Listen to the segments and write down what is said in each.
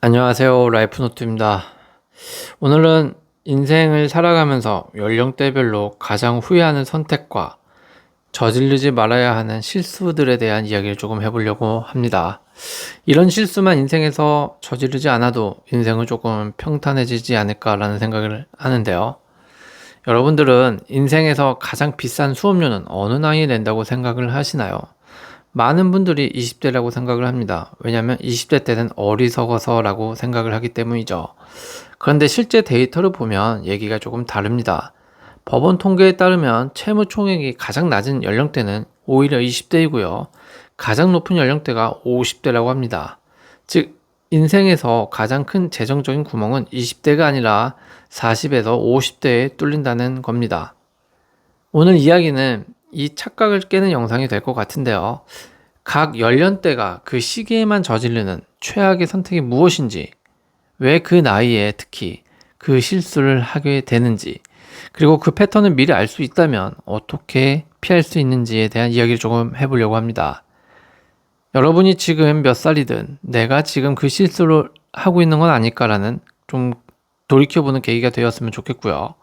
안녕하세요. 라이프노트입니다. 오늘은 인생을 살아가면서 연령대별로 가장 후회하는 선택과 저지르지 말아야 하는 실수들에 대한 이야기를 조금 해보려고 합니다. 이런 실수만 인생에서 저지르지 않아도 인생은 조금 평탄해지지 않을까라는 생각을 하는데요. 여러분들은 인생에서 가장 비싼 수업료는 어느 나이에 낸다고 생각을 하시나요? 많은 분들이 20대라고 생각을 합니다. 왜냐하면 20대 때는 어리석어서라고 생각을 하기 때문이죠. 그런데 실제 데이터를 보면 얘기가 조금 다릅니다. 법원 통계에 따르면 채무 총액이 가장 낮은 연령대는 오히려 20대이고요. 가장 높은 연령대가 50대라고 합니다. 즉, 인생에서 가장 큰 재정적인 구멍은 20대가 아니라 40에서 50대에 뚫린다는 겁니다. 오늘 이야기는 이 착각을 깨는 영상이 될 것 같은데요. 각 연령대가 그 시기에만 저지르는 최악의 선택이 무엇인지, 왜 그 나이에 특히 그 실수를 하게 되는지, 그리고 그 패턴을 미리 알 수 있다면 어떻게 피할 수 있는지에 대한 이야기를 조금 해보려고 합니다. 여러분이 지금 몇 살이든 내가 지금 그 실수를 하고 있는 건 아닐까라는 좀 돌이켜보는 계기가 되었으면 좋겠고요.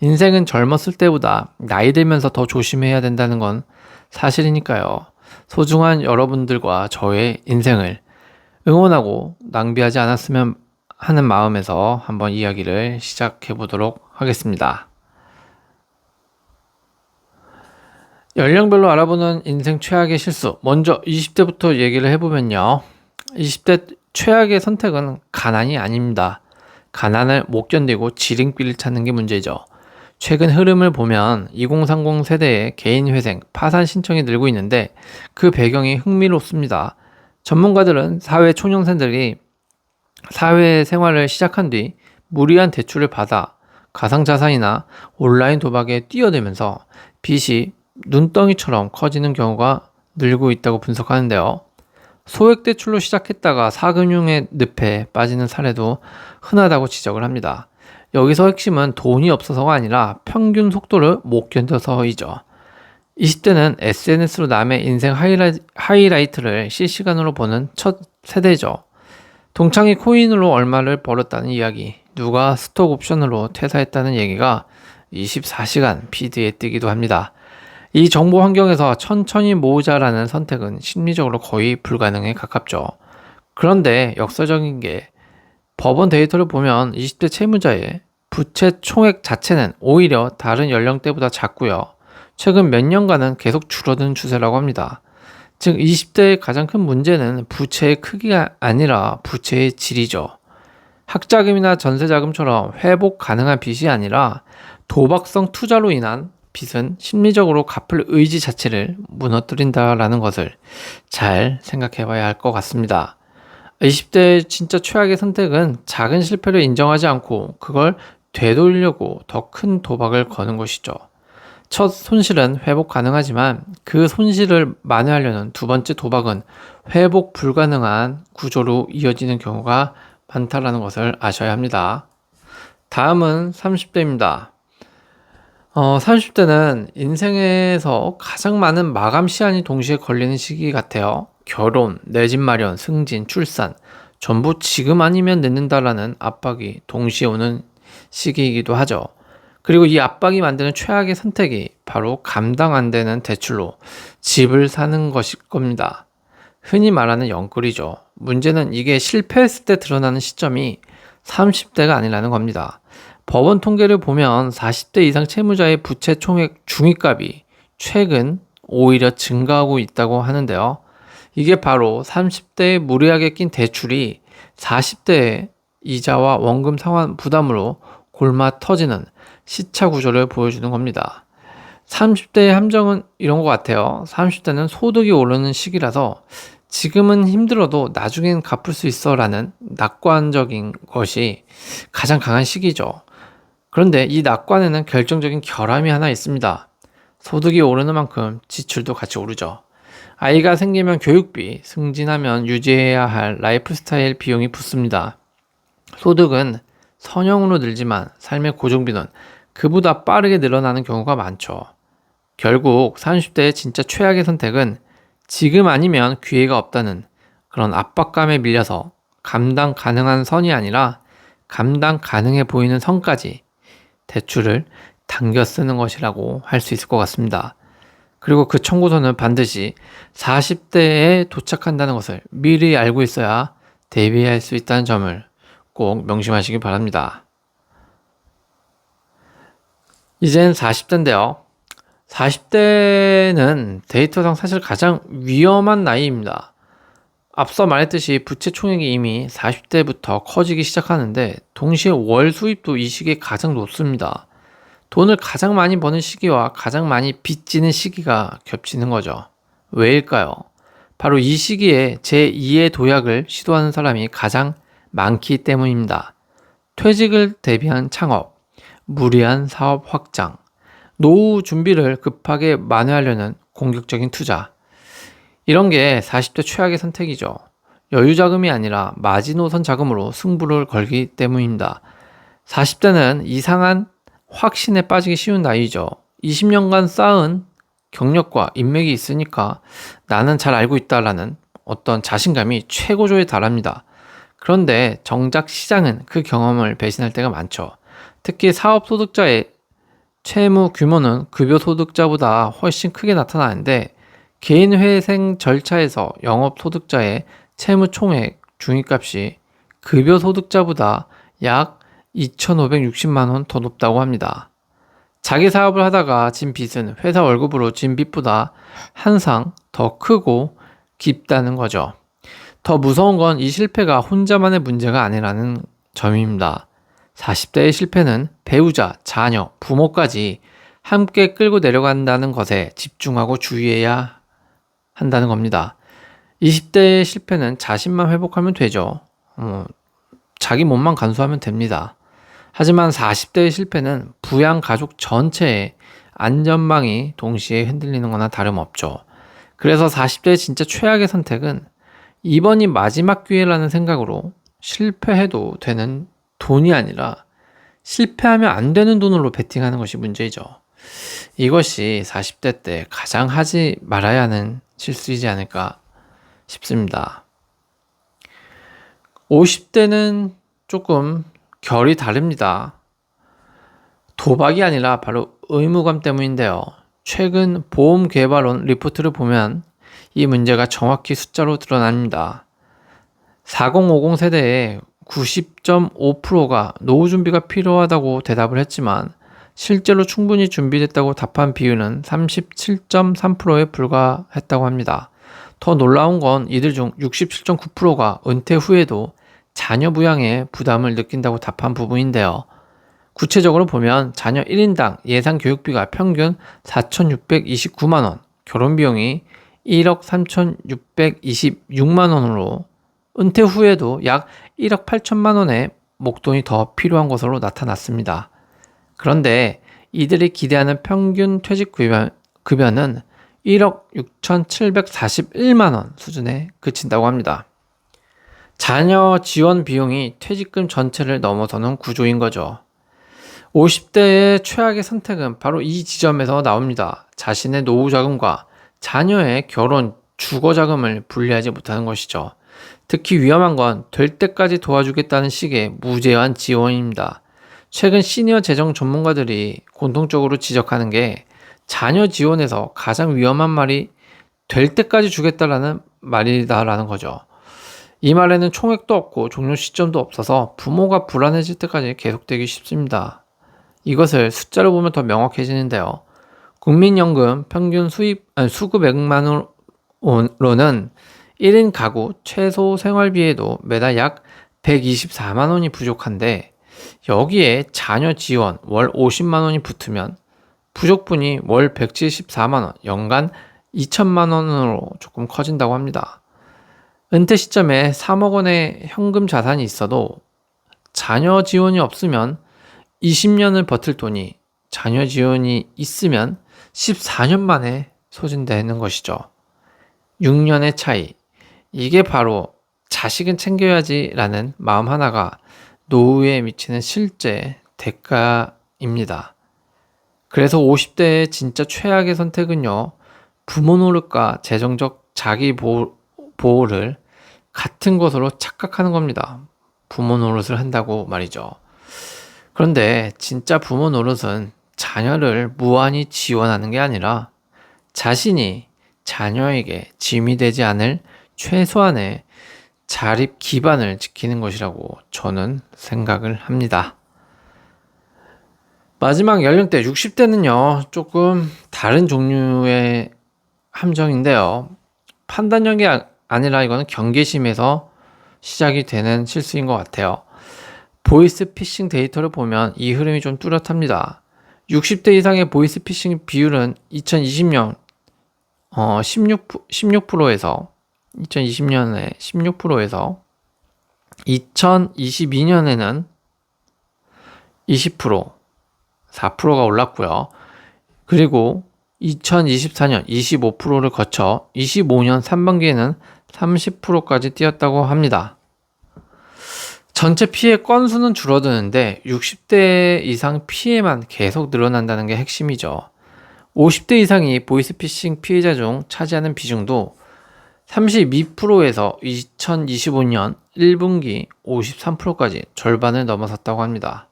인생은 젊었을 때보다 나이 들면서 더 조심해야 된다는 건 사실이니까요. 소중한 여러분들과 저의 인생을 응원하고 낭비하지 않았으면 하는 마음에서 한번 이야기를 시작해 보도록 하겠습니다. 연령별로 알아보는 인생 최악의 실수. 먼저 20대부터 얘기를 해보면요. 20대 최악의 선택은 가난이 아닙니다. 가난을 못 견디고 지름길을 찾는 게 문제죠. 최근 흐름을 보면 2030 세대의 개인회생, 파산 신청이 늘고 있는데 그 배경이 흥미롭습니다. 전문가들은 사회 초년생들이 사회생활을 시작한 뒤 무리한 대출을 받아 가상자산이나 온라인 도박에 뛰어들면서 빚이 눈덩이처럼 커지는 경우가 늘고 있다고 분석하는데요. 소액 대출로 시작했다가 사금융의 늪에 빠지는 사례도 흔하다고 지적을 합니다. 여기서 핵심은 돈이 없어서가 아니라 평균 속도를 못 견뎌서이죠. 20대는 SNS로 남의 인생 하이라이트를 실시간으로 보는 첫 세대죠. 동창이 코인으로 얼마를 벌었다는 이야기, 누가 스톡 옵션으로 퇴사했다는 얘기가 24시간 피드에 뜨기도 합니다. 이 정보 환경에서 천천히 모으자라는 선택은 심리적으로 거의 불가능에 가깝죠. 그런데 역사적인 게 법원 데이터를 보면 20대 채무자의 부채 총액 자체는 오히려 다른 연령대보다 작고요. 최근 몇 년간은 계속 줄어드는 추세라고 합니다. 즉 20대의 가장 큰 문제는 부채의 크기가 아니라 부채의 질이죠. 학자금이나 전세자금처럼 회복 가능한 빚이 아니라 도박성 투자로 인한 빚은 심리적으로 갚을 의지 자체를 무너뜨린다라는 것을 잘 생각해 봐야 할 것 같습니다. 20대의 진짜 최악의 선택은 작은 실패를 인정하지 않고 그걸 되돌리려고 더 큰 도박을 거는 것이죠. 첫 손실은 회복 가능하지만 그 손실을 만회하려는 두 번째 도박은 회복 불가능한 구조로 이어지는 경우가 많다는 것을 아셔야 합니다. 다음은 30대입니다. 30대는 인생에서 가장 많은 마감 시한이 동시에 걸리는 시기 같아요. 결혼, 내 집 마련, 승진, 출산 전부 지금 아니면 늦는다라는 압박이 동시에 오는 시기이기도 하죠. 그리고 이 압박이 만드는 최악의 선택이 바로 감당 안 되는 대출로 집을 사는 것일 겁니다. 흔히 말하는 영끌이죠. 문제는 이게 실패했을 때 드러나는 시점이 30대가 아니라는 겁니다. 법원 통계를 보면 40대 이상 채무자의 부채 총액 중위값이 최근 오히려 증가하고 있다고 하는데요. 이게 바로 30대에 무리하게 낀 대출이 40대의 이자와 원금 상환 부담으로 골마 터지는 시차 구조를 보여주는 겁니다. 30대의 함정은 이런 것 같아요. 30대는 소득이 오르는 시기라서 지금은 힘들어도 나중엔 갚을 수 있어 라는 낙관적인 것이 가장 강한 시기죠. 그런데 이 낙관에는 결정적인 결함이 하나 있습니다. 소득이 오르는 만큼 지출도 같이 오르죠. 아이가 생기면 교육비, 승진하면 유지해야 할 라이프 스타일 비용이 붙습니다. 소득은 선형으로 늘지만 삶의 고정비는 그보다 빠르게 늘어나는 경우가 많죠. 결국 30대의 진짜 최악의 선택은 지금 아니면 기회가 없다는 그런 압박감에 밀려서 감당 가능한 선이 아니라 감당 가능해 보이는 선까지 대출을 당겨 쓰는 것이라고 할 수 있을 것 같습니다. 그리고 그 청구서는 반드시 40대에 도착한다는 것을 미리 알고 있어야 대비할 수 있다는 점을 꼭 명심하시기 바랍니다. 이젠 40대인데요. 40대는 데이터상 사실 가장 위험한 나이입니다. 앞서 말했듯이 부채 총액이 이미 40대부터 커지기 시작하는데 동시에 월 수입도 이 시기에 가장 높습니다. 돈을 가장 많이 버는 시기와 가장 많이 빚지는 시기가 겹치는 거죠. 왜일까요? 바로 이 시기에 제2의 도약을 시도하는 사람이 가장 많기 때문입니다. 퇴직을 대비한 창업, 무리한 사업 확장, 노후 준비를 급하게 만회하려는 공격적인 투자. 이런 게 40대 최악의 선택이죠. 여유 자금이 아니라 마지노선 자금으로 승부를 걸기 때문입니다. 40대는 이상한 확신에 빠지기 쉬운 나이죠. 20년간 쌓은 경력과 인맥이 있으니까 나는 잘 알고 있다라는 어떤 자신감이 최고조에 달합니다. 그런데 정작 시장은 그 경험을 배신할 때가 많죠. 특히 사업소득자의 채무 규모는 급여소득자보다 훨씬 크게 나타나는데 개인회생 절차에서 영업소득자의 채무 총액 중위값이 급여소득자보다 약 2,560만 원 더 높다고 합니다. 자기 사업을 하다가 진 빚은 회사 월급으로 진 빚보다 항상 더 크고 깊다는 거죠. 더 무서운 건 이 실패가 혼자만의 문제가 아니라는 점입니다. 40대의 실패는 배우자, 자녀, 부모까지 함께 끌고 내려간다는 것에 집중하고 주의해야 한다는 겁니다. 20대의 실패는 자신만 회복하면 되죠. 자기 몸만 간수하면 됩니다. 하지만 40대의 실패는 부양 가족 전체의 안전망이 동시에 흔들리는 거나 다름없죠. 그래서 40대의 진짜 최악의 선택은 이번이 마지막 기회라는 생각으로 실패해도 되는 돈이 아니라 실패하면 안 되는 돈으로 베팅하는 것이 문제이죠. 이것이 40대 때 가장 하지 말아야 하는 실수이지 않을까 싶습니다. 50대는 조금 결이 다릅니다. 도박이 아니라 바로 의무감 때문인데요. 최근 보험개발원 리포트를 보면 이 문제가 정확히 숫자로 드러납니다. 4050 세대의 90.5%가 노후 준비가 필요하다고 대답을 했지만 실제로 충분히 준비됐다고 답한 비율은 37.3%에 불과했다고 합니다. 더 놀라운 건 이들 중 67.9%가 은퇴 후에도 자녀 부양에 부담을 느낀다고 답한 부분인데요. 구체적으로 보면 자녀 1인당 예상 교육비가 평균 4,629만원, 결혼비용이 1억 3,626만원으로 은퇴 후에도 약 1억 8천만원의 목돈이 더 필요한 것으로 나타났습니다. 그런데 이들이 기대하는 평균 퇴직 급여는 1억 6,741만원 수준에 그친다고 합니다. 자녀 지원 비용이 퇴직금 전체를 넘어서는 구조인 거죠. 50대의 최악의 선택은 바로 이 지점에서 나옵니다. 자신의 노후 자금과 자녀의 결혼, 주거 자금을 분리하지 못하는 것이죠. 특히 위험한 건 될 때까지 도와주겠다는 식의 무제한 지원입니다. 최근 시니어 재정 전문가들이 공통적으로 지적하는 게 자녀 지원에서 가장 위험한 말이 될 때까지 주겠다라는 말이다라는 거죠. 이 말에는 총액도 없고 종료 시점도 없어서 부모가 불안해질 때까지 계속되기 쉽습니다. 이것을 숫자로 보면 더 명확해지는데요. 국민연금 평균 수급액만으로는 1인 가구 최소 생활비에도 매달 약 124만 원이 부족한데 여기에 자녀 지원 월 50만 원이 붙으면 부족분이 월 174만 원, 연간 2천만 원으로 조금 커진다고 합니다. 은퇴 시점에 3억 원의 현금 자산이 있어도 자녀 지원이 없으면 20년을 버틸 돈이 자녀 지원이 있으면 14년 만에 소진되는 것이죠. 6년의 차이. 이게 바로 자식은 챙겨야지 라는 마음 하나가 노후에 미치는 실제 대가입니다. 그래서 50대의 진짜 최악의 선택은요, 부모 노릇과 재정적 자기 보호를 같은 것으로 착각하는 겁니다. 부모 노릇을 한다고 말이죠. 그런데 진짜 부모 노릇은 자녀를 무한히 지원하는 게 아니라 자신이 자녀에게 짐이 되지 않을 최소한의 자립 기반을 지키는 것이라고 저는 생각을 합니다. 마지막 연령대 60대는요, 조금 다른 종류의 함정인데요. 판단력이 아니라 이거는 경계심에서 시작이 되는 실수인 것 같아요. 보이스피싱 데이터를 보면 이 흐름이 좀 뚜렷합니다. 60대 이상의 보이스피싱 비율은 2020년 16%에서 2020년에 16%에서 2022년에는 20%, 4%가 올랐고요. 그리고 2024년 25%를 거쳐 25년 상반기에는 30%까지 뛰었다고 합니다. 전체 피해 건수는 줄어드는데 60대 이상 피해만 계속 늘어난다는 게 핵심이죠. 50대 이상이 보이스피싱 피해자 중 차지하는 비중도 32%에서 2025년 1분기 53%까지 절반을 넘어섰다고 합니다.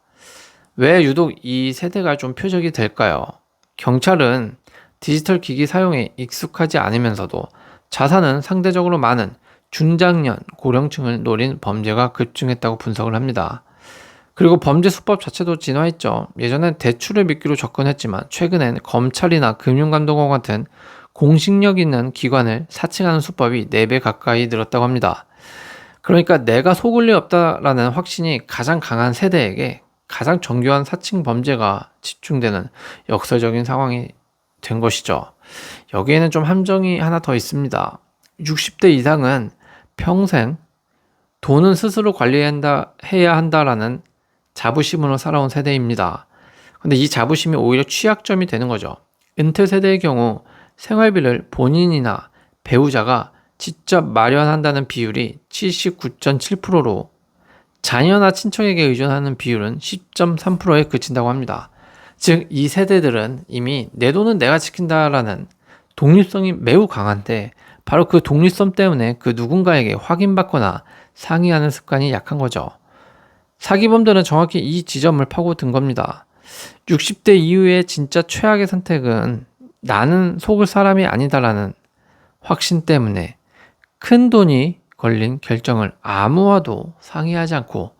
왜 유독 이 세대가 좀 표적이 될까요? 경찰은 디지털 기기 사용에 익숙하지 않으면서도 자산은 상대적으로 많은 중장년, 고령층을 노린 범죄가 급증했다고 분석을 합니다. 그리고 범죄 수법 자체도 진화했죠. 예전엔 대출을 미끼로 접근했지만 최근엔 검찰이나 금융감독원 같은 공식력 있는 기관을 사칭하는 수법이 4배 가까이 늘었다고 합니다. 그러니까 내가 속을 리 없다라는 확신이 가장 강한 세대에게 가장 정교한 사칭 범죄가 집중되는 역설적인 상황이 된 것이죠. 여기에는 좀 함정이 하나 더 있습니다. 60대 이상은 평생 돈은 스스로 해야 한다라는 자부심으로 살아온 세대입니다. 근데 이 자부심이 오히려 취약점이 되는 거죠. 은퇴 세대의 경우 생활비를 본인이나 배우자가 직접 마련한다는 비율이 79.7%로 자녀나 친척에게 의존하는 비율은 10.3%에 그친다고 합니다. 즉, 이 세대들은 이미 내 돈은 내가 지킨다라는 독립성이 매우 강한데 바로 그 독립성 때문에 그 누군가에게 확인받거나 상의하는 습관이 약한 거죠. 사기범들은 정확히 이 지점을 파고든 겁니다. 60대 이후의 진짜 최악의 선택은 나는 속을 사람이 아니다라는 확신 때문에 큰 돈이 걸린 결정을 아무와도 상의하지 않고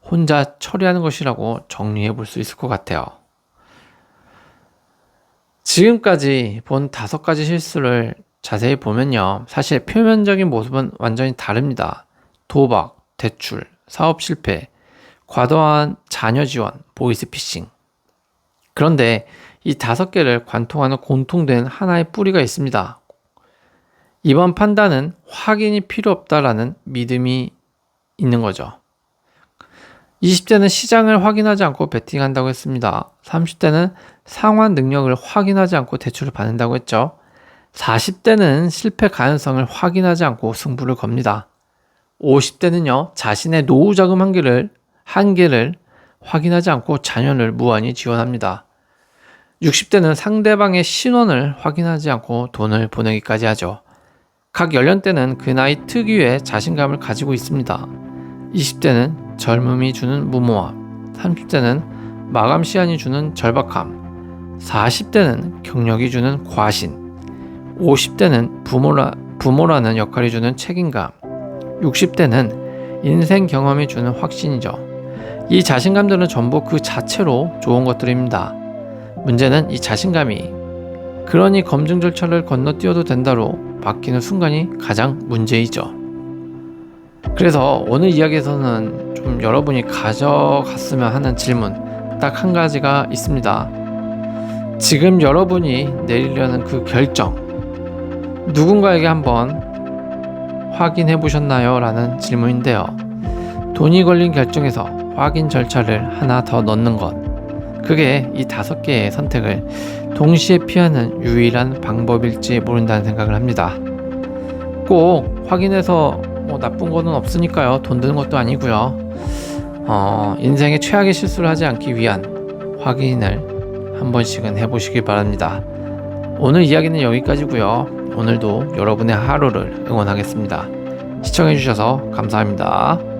혼자 처리하는 것이라고 정리해 볼 수 있을 것 같아요. 지금까지 본 5가지 실수를 자세히 보면요. 사실 표면적인 모습은 완전히 다릅니다. 도박, 대출, 사업 실패, 과도한 자녀 지원, 보이스피싱. 그런데 이 5개를 관통하는 공통된 하나의 뿌리가 있습니다. 이번 판단은 확인이 필요 없다라는 믿음이 있는 거죠. 20대는 시장을 확인하지 않고 베팅한다고 했습니다. 30대는 상환 능력을 확인하지 않고 대출을 받는다고 했죠. 40대는 실패 가능성을 확인하지 않고 승부를 겁니다. 50대는요, 자신의 노후 자금 한계를 확인하지 않고 자녀를 무한히 지원합니다. 60대는 상대방의 신원을 확인하지 않고 돈을 보내기까지 하죠. 각 연령대는 그 나이 특유의 자신감을 가지고 있습니다. 20대는 젊음이 주는 무모함, 30대는 마감 시한이 주는 절박함, 40대는 경력이 주는 과신, 50대는 부모라는 역할이 주는 책임감, 60대는 인생 경험이 주는 확신이죠. 이 자신감들은 전부 그 자체로 좋은 것들입니다. 문제는 이 자신감이 그러니 검증 절차를 건너뛰어도 된다로 바뀌는 순간이 가장 문제이죠. 그래서 오늘 이야기에서는 좀 여러분이 가져갔으면 하는 질문 딱 한 가지가 있습니다. 지금 여러분이 내리려는 그 결정, 누군가에게 한번 확인해 보셨나요? 라는 질문인데요. 돈이 걸린 결정에서 확인 절차를 하나 더 넣는 것, 그게 이 5개의 선택을 동시에 피하는 유일한 방법일지 모른다는 생각을 합니다. 꼭 확인해서 나쁜 거는 없으니까요. 돈 드는 것도 아니고요. 인생의 최악의 실수를 하지 않기 위한 확인을 한 번씩은 해보시길 바랍니다. 오늘 이야기는 여기까지고요. 오늘도 여러분의 하루를 응원하겠습니다. 시청해주셔서 감사합니다.